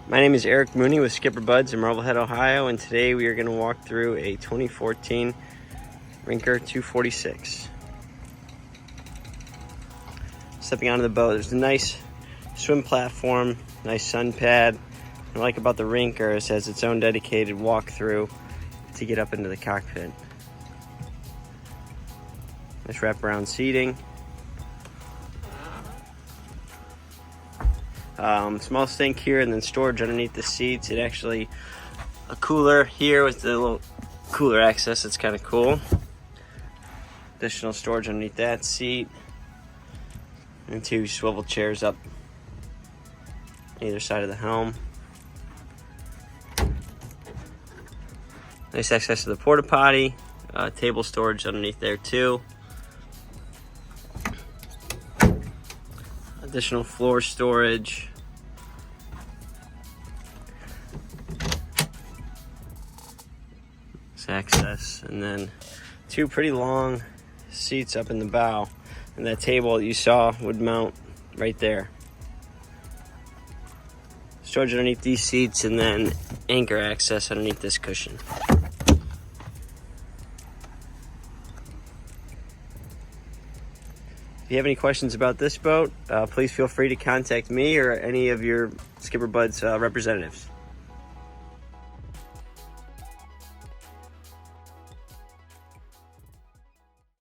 My name is Eric Mooney with SkipperBud's in Marblehead, Ohio, and today we are going to walk through a 2014 Rinker 246. Stepping onto the boat, there's a nice swim platform, nice sun pad. What I like about the Rinker is it has its own dedicated walk-through to get up into the cockpit. Nice wraparound seating. Small sink here, and then storage underneath the seats. It actually a cooler here with the little cooler access. It's kind of cool. Additional storage underneath that seat, and two swivel chairs up either side of the helm. Nice access to the porta potty. Table storage underneath there too. Additional floor storage. Access, and then two pretty long seats up in the bow, and that table that you saw would mount right there. Storage underneath these seats, and then anchor access underneath this cushion. If you have any questions about this boat, please feel free to contact me or any of your SkipperBud's representatives.